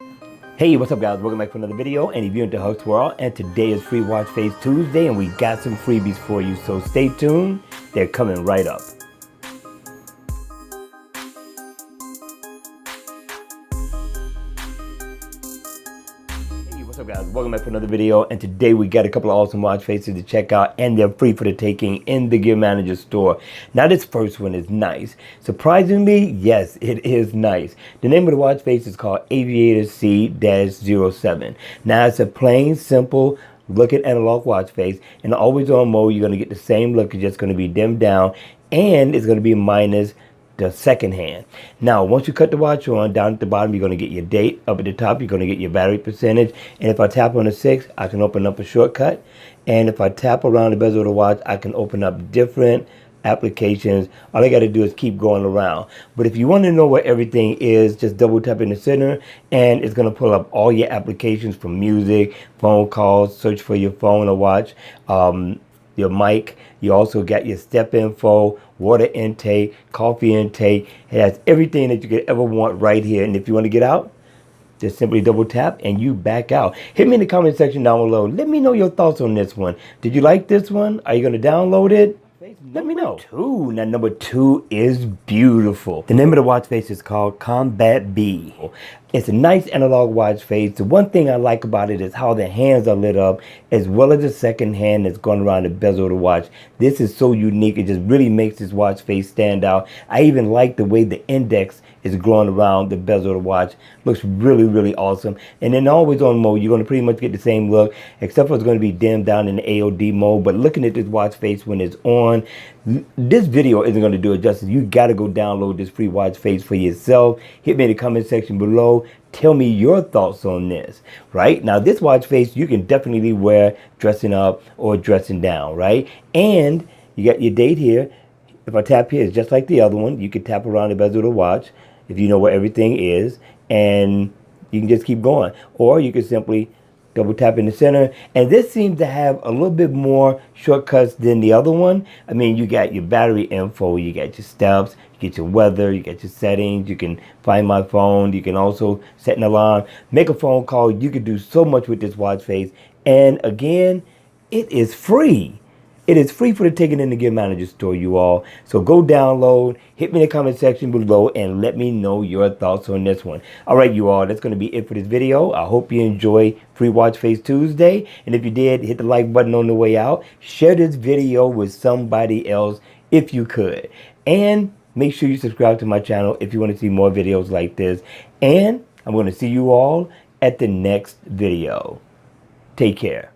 Hey, what's up guys? Welcome back for another video, and if you're into Huck's World, and today is Free Watch Face Tuesday, and we got some freebies for you, so stay tuned. They're coming right up. Hey, what's up guys? Welcome back for another video, and today we got a couple of awesome watch faces to check out, and they're free for the taking in the Gear Manager store. Now this first one is nice. Surprisingly, yes, it is nice. The name of the watch face is called Aviator C-07. Now it's a plain, simple looking analog watch face. In the always on mode, you're going to get the same look. It's just going to be dimmed down, and it's going to be minus the second hand. Now, once you cut the watch on, down at the bottom, you're going to get your date. Up at the top, you're going to get your battery percentage. And if I tap on the 6, I can open up a shortcut. And if I tap around the bezel of the watch, I can open up different applications. All I got to do is keep going around. But if you want to know where everything is, just double tap in the center, and it's going to pull up all your applications from music, phone calls, search for your phone or watch, your mic. You also got your step info, water intake, coffee intake. It has everything that you could ever want right here. And if you want to get out, just simply double tap and you back out. Hit me in the comment section down below. Let me know your thoughts on this one. Did you like this one? Are you going to download it? Let me know. Now number 2 is beautiful. The name of the watch face is called Combat B. It's a nice analog watch face. The one thing I like about it is how the hands are lit up, as well as the second hand that's going around the bezel of the watch. This is so unique. It just really makes this watch face stand out. I even like the way the index is glowing around the bezel of the watch. Looks really, really awesome. And then always on mode, you're going to pretty much get the same look, except for it's going to be dimmed down in the AOD mode. But looking at this watch face when it's on, this video isn't going to do it justice. You got to go download this free watch face for yourself. Hit me in the comment section below. Tell me your thoughts on this, right? Now, this watch face, you can definitely wear dressing up or dressing down, right? And you got your date here. If I tap here, it's just like the other one. You can tap around the bezel of the watch if you know where everything is, and you can just keep going. Or you can simply double tap in the center. And this seems to have a little bit more shortcuts than the other one. I mean, you got your battery info, you got your steps, you get your weather, you get your settings, you can find my phone, you can also set an alarm, make a phone call. You can do so much with this watch face. And again, it is free. It is free for the taking in the Gear Manager store, you all. So go download, hit me in the comment section below, and let me know your thoughts on this one. All right, you all, that's going to be it for this video. I hope you enjoy Free Watch Face Tuesday. And if you did, hit the like button on the way out. Share this video with somebody else if you could. And make sure you subscribe to my channel if you want to see more videos like this. And I'm going to see you all at the next video. Take care.